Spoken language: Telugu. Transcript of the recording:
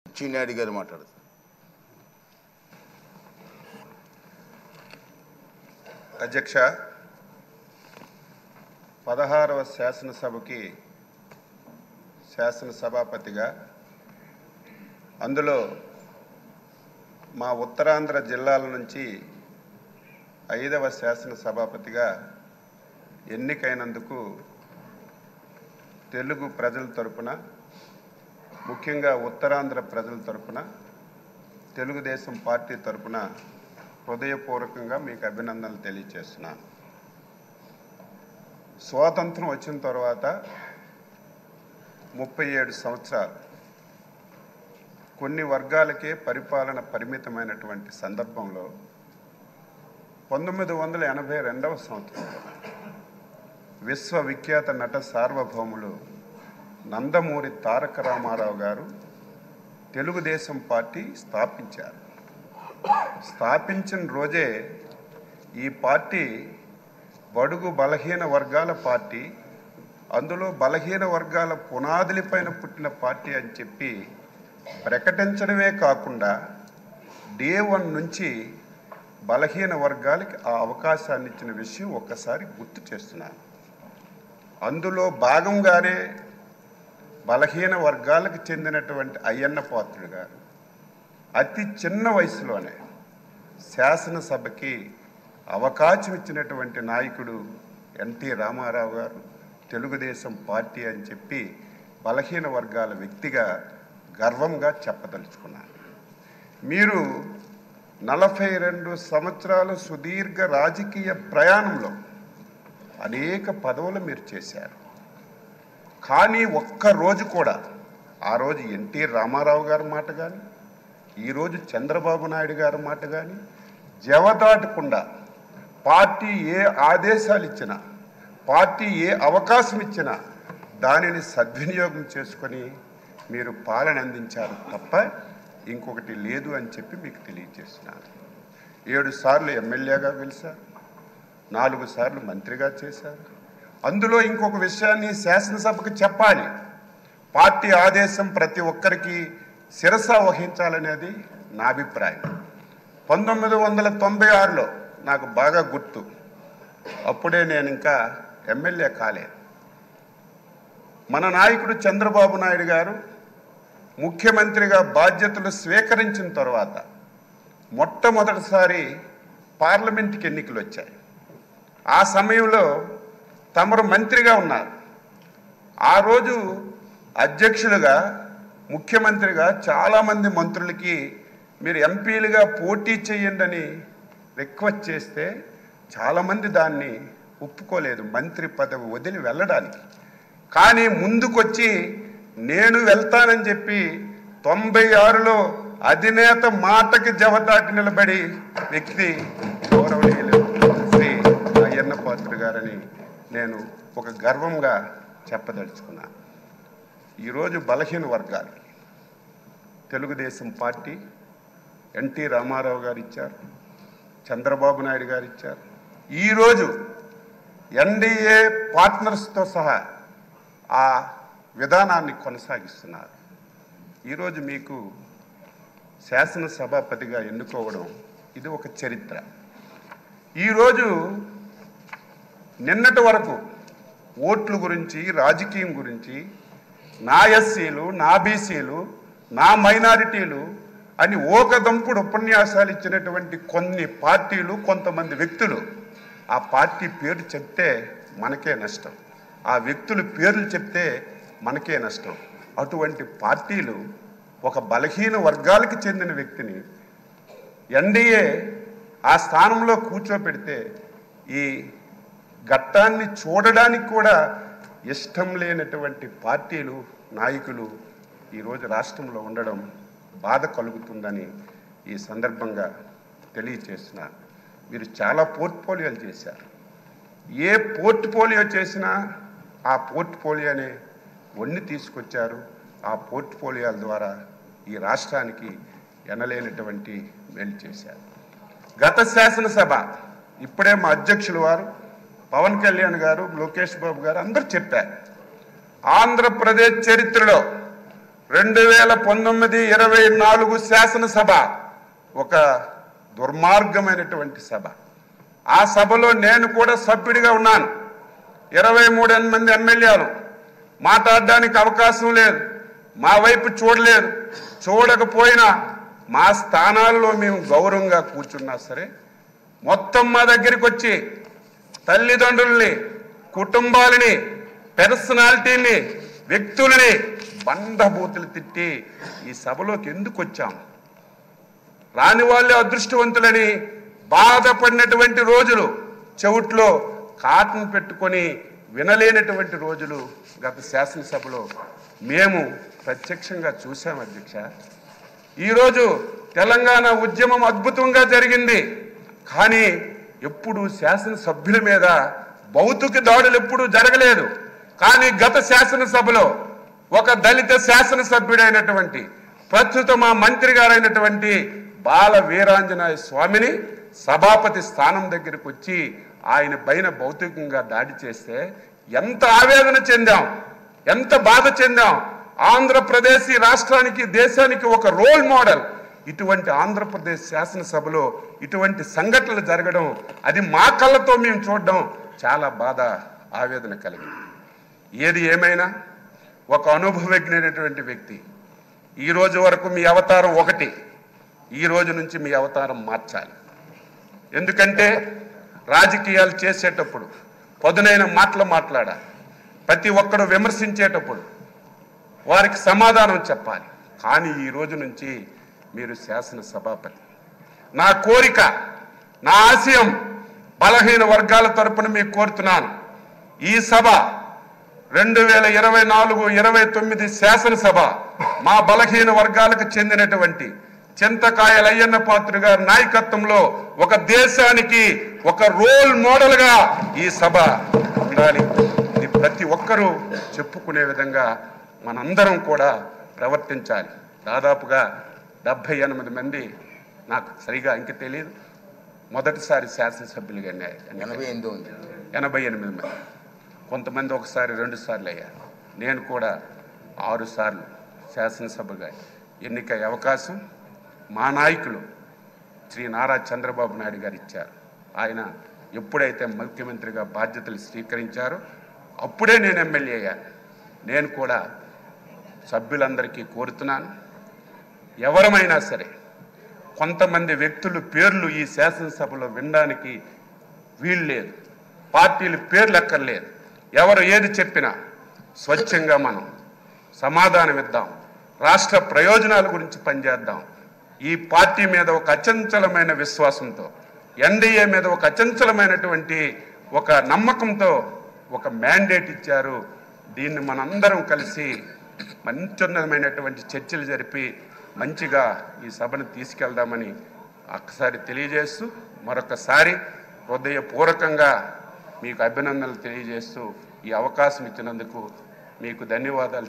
చీనాడి గారు మాట్లాడుతారు. అధ్యక్ష, 16వ శాసనసభకి శాసనసభాపతిగా, అందులో మా ఉత్తరాంధ్ర జిల్లాల నుంచి 5వ శాసనసభాపతిగా ఎన్నికైనందుకు తెలుగు ప్రజల తరపున, ముఖ్యంగా ఉత్తరాంధ్ర ప్రజల తరపున, తెలుగుదేశం పార్టీ తరపున హృదయపూర్వకంగా మీకు అభినందనలు తెలియజేస్తున్నాను. స్వాతంత్రం వచ్చిన తర్వాత 37 సంవత్సరాలు కొన్ని వర్గాలకే పరిపాలన పరిమితమైనటువంటి సందర్భంలో 1982వ సంవత్సరంలో విశ్వవిఖ్యాత నట సార్వభౌములు నందమూరి తారక రామారావు గారు తెలుగుదేశం పార్టీ స్థాపించారు. స్థాపించిన రోజే ఈ పార్టీ బడుగు బలహీన వర్గాల పార్టీ, అందులో బలహీన వర్గాల పునాదులపైన పుట్టిన పార్టీ అని చెప్పి ప్రకటించడమే కాకుండా డే 1 నుంచి బలహీన వర్గాలకి ఆ అవకాశాన్ని ఇచ్చిన విషయం ఒక్కసారి గుర్తు చేస్తున్నాను. అందులో భాగంగానే బలహీన వర్గాలకు చెందినటువంటి అయ్యన్న పాత్రుడు గారు అతి చిన్న వయసులోనే శాసనసభకి అవకాశం ఇచ్చినటువంటి నాయకుడు ఎన్టీ రామారావు గారు తెలుగుదేశం పార్టీ అని చెప్పి బలహీన వర్గాల వ్యక్తిగా గర్వంగా చెప్పదలుచుకున్నారు. మీరు 42 సంవత్సరాల సుదీర్ఘ రాజకీయ ప్రయాణంలో అనేక పదవులు మీరు చేశారు. కానీ ఒక్కరోజు కూడా ఆ రోజు ఎన్టీ రామారావు గారి మాట కానీ, ఈరోజు చంద్రబాబు నాయుడు గారి మాట కానీ జవదాటకుండా పార్టీ ఏ ఆదేశాలు ఇచ్చినా, పార్టీ ఏ అవకాశం ఇచ్చినా దానిని సద్వినియోగం చేసుకొని మీరు పాలన అందించారు తప్ప ఇంకొకటి లేదు అని చెప్పి మీకు తెలియజేస్తున్నాను. 7 సార్లు ఎమ్మెల్యేగా గెలిచారు, 4 సార్లు మంత్రిగా చేశారు. అందులో ఇంకొక విషయాన్ని శాసనసభకు చెప్పాలి. పార్టీ ఆదేశం ప్రతి ఒక్కరికి శిరస వహించాలనేది నా అభిప్రాయం. 1996లో నాకు బాగా గుర్తు, అప్పుడే నేను ఇంకా ఎమ్మెల్యే కాలేదు. మన నాయకుడు చంద్రబాబు నాయుడు గారు ముఖ్యమంత్రిగా బాధ్యతలు స్వీకరించిన తర్వాత మొట్టమొదటిసారి పార్లమెంట్కి ఎన్నికలు వచ్చాయి. ఆ సమయంలో తమరు మంత్రిగా ఉన్నారు. ఆ రోజు అధ్యక్షులుగా, ముఖ్యమంత్రిగా చాలామంది మంత్రులకి మీరు ఎంపీలుగా పోటీ చేయండి అని రిక్వెస్ట్ చేస్తే చాలామంది దాన్ని ఒప్పుకోలేదు, మంత్రి పదవి వదిలి వెళ్ళడానికి. కానీ ముందుకొచ్చి నేను వెళ్తానని చెప్పి 96లో అధినేత మాటకి జవదాటి నిలబడి వ్యక్తి గౌరవనీయులు శ్రీ అయ్యన్న పాత్రుడు గారని నేను ఒక గర్వంగా చెప్పదలుచుకున్నాను. ఈరోజు బలహీన వర్గాలకి తెలుగుదేశం పార్టీ ఎన్టీ రామారావు గారు ఇచ్చారు, చంద్రబాబు నాయుడు గారు ఇచ్చారు. ఈరోజు ఎన్డీఏ పార్ట్నర్స్తో సహా ఆ విధానాన్ని కొనసాగిస్తున్నారు. ఈరోజు మీకు శాసనసభాపతిగా ఎన్నుకోవడం ఇది ఒక చరిత్ర. ఈరోజు నిన్నటి వరకు ఓట్ల గురించి, రాజకీయం గురించి, నా ఎస్సీలు, నా బీసీలు, నా మైనారిటీలు అని ఓకదంపుడు ఉపన్యాసాలు ఇచ్చినటువంటి కొన్ని పార్టీలు, కొంతమంది వ్యక్తులు ఆ పార్టీ పేరు చెప్తే మనకే నష్టం, ఆ వ్యక్తుల పేర్లు చెప్తే మనకే నష్టం. అటువంటి పార్టీలు ఒక బలహీన వర్గాలకు చెందిన వ్యక్తిని ఎన్డీఏ ఆ స్థానంలో కూర్చోపెడితే ఈ ఘట్టాన్ని చూడడానికి కూడా ఇష్టం లేనటువంటి పార్టీలు, నాయకులు ఈరోజు రాష్ట్రంలో ఉండడం బాధ కలుగుతుందని ఈ సందర్భంగా తెలియచేస్తున్నాను. మీరు చాలా పోర్ట్ఫోలియోలు చేశారు. ఏ పోర్ట్ఫోలియో చేసినా ఆ పోర్ట్ఫోలియోనే వన్ని తీసుకొచ్చారు. ఆ పోర్ట్ఫోలియోల ద్వారా ఈ రాష్ట్రానికి ఎనలేనటువంటి మేలు చేశారు. గత శాసనసభ ఇప్పుడే మా అధ్యక్షులు వారు పవన్ కళ్యాణ్ గారు, లోకేష్ బాబు గారు అందరూ చెప్పారు, ఆంధ్రప్రదేశ్ చరిత్రలో 2019-24 శాసనసభ ఒక దుర్మార్గమైనటువంటి సభ. ఆ సభలో నేను కూడా సభ్యుడిగా ఉన్నాను. 23 మంది ఎమ్మెల్యేలు మాట్లాడడానికి అవకాశం లేదు, మా వైపు చూడలేదు. చూడకపోయినా మా స్థానాల్లో మేము గౌరవంగా కూర్చున్నా సరే మొత్తం మా దగ్గరికి వచ్చి తల్లిదండ్రుల్ని, కుటుంబాలని, పర్సనాలిటీని, వ్యక్తులని బండబూతులు తిట్టి ఈ సభలోకి ఎందుకు వచ్చాం? రాని వాళ్ళే అదృష్టవంతులని బాధపడినటువంటి రోజులు, చెవుట్లో కాటన్ పెట్టుకొని వినలేనటువంటి రోజులు గత శాసనసభలో మేము ప్రత్యక్షంగా చూసాం అధ్యక్ష. ఈరోజు తెలంగాణ ఉద్యమం అద్భుతంగా జరిగింది, కానీ ఎప్పుడు శాసనసభ్యుల మీద భౌతిక దాడులు ఎప్పుడూ జరగలేదు. కానీ గత శాసనసభలో ఒక దళిత శాసనసభ్యుడైనటువంటి ప్రస్తుత మా మంత్రి గారైనటువంటి బాల వీరాంజనేయ స్వామిని సభాపతి స్థానం దగ్గరికి వచ్చి ఆయన పైన భౌతికంగా దాడి చేస్తే ఎంత ఆవేదన చెందాం, ఎంత బాధ చెందాం. ఆంధ్రప్రదేశ్ ఈ రాష్ట్రానికి, దేశానికి ఒక రోల్ మోడల్. ఇటువంటి ఆంధ్రప్రదేశ్ శాసనసభలో ఇటువంటి సంఘటనలు జరగడం, అది మా కళ్ళతో మేము చూడడం చాలా బాధ, ఆవేదన కలిగింది. ఏది ఏమైనా ఒక అనుభవజ్ఞైనటువంటి వ్యక్తి. ఈ రోజు వరకు మీ అవతారం ఒకటి, ఈ రోజు నుంచి మీ అవతారం మార్చాలి. ఎందుకంటే రాజకీయాలు చేసేటప్పుడు పదునైన మాటలు మాట్లాడాలి. ప్రతి ఒక్కడు విమర్శించేటప్పుడు వారికి సమాధానం చెప్పాలి. కానీ ఈ రోజు నుంచి మీరు శాసనసభాపతి. నా కోరిక, నా ఆశయం బలహీన వర్గాల తరపున మీకు కోరుతున్నాను. ఈ సభ 2024-29 శాసనసభ మా బలహీన వర్గాలకు చెందినటువంటి చింతకాయల అయ్యన్న పాత్ర గారి నాయకత్వంలో ఒక దేశానికి ఒక రోల్ మోడల్గా ఈ సభ ఉండాలి. ఇది ప్రతి ఒక్కరూ చెప్పుకునే విధంగా మనందరం కూడా ప్రవర్తించాలి. దాదాపుగా 78 మంది, నాకు సరిగా ఇంక తెలియదు, మొదటిసారి శాసనసభ్యులుగా 88 మంది. కొంతమంది ఒకసారి 2 సార్లు అయ్యారు. నేను కూడా 6 సార్లు శాసనసభగా ఎన్నికయ్యే అవకాశం మా నాయకులు శ్రీ నారా చంద్రబాబు నాయుడు గారు ఇచ్చారు. ఆయన ఎప్పుడైతే ముఖ్యమంత్రిగా బాధ్యతలు స్వీకరించారో అప్పుడే నేను ఎమ్మెల్యే అయ్యాను. నేను కూడా సభ్యులందరికీ కోరుతున్నాను, ఎవరమైనా సరే కొంతమంది వ్యక్తుల పేర్లు ఈ శాసనసభలో వినడానికి వీలు లేదు. పార్టీల పేర్లు ఎక్కర్లేదు. ఎవరు ఏది చెప్పినా స్వచ్ఛంగా మనం సమాధానం ఇద్దాం. రాష్ట్ర ప్రయోజనాల గురించి పనిచేద్దాం. ఈ పార్టీ మీద ఒక అచంచలమైన విశ్వాసంతో, ఎన్డీఏ మీద ఒక అచంచలమైనటువంటి ఒక నమ్మకంతో ఒక మ్యాండేట్ ఇచ్చారు. దీన్ని మనందరం కలిసి మంచిమైనటువంటి చర్చలు జరిపి మంచిగా ఈ సభను తీసుకెళ్దామని ఒక్కసారి తెలియజేస్తూ, మరొకసారి హృదయపూర్వకంగా మీకు అభినందనలు తెలియజేస్తూ ఈ అవకాశం ఇచ్చినందుకు మీకు ధన్యవాదాలు.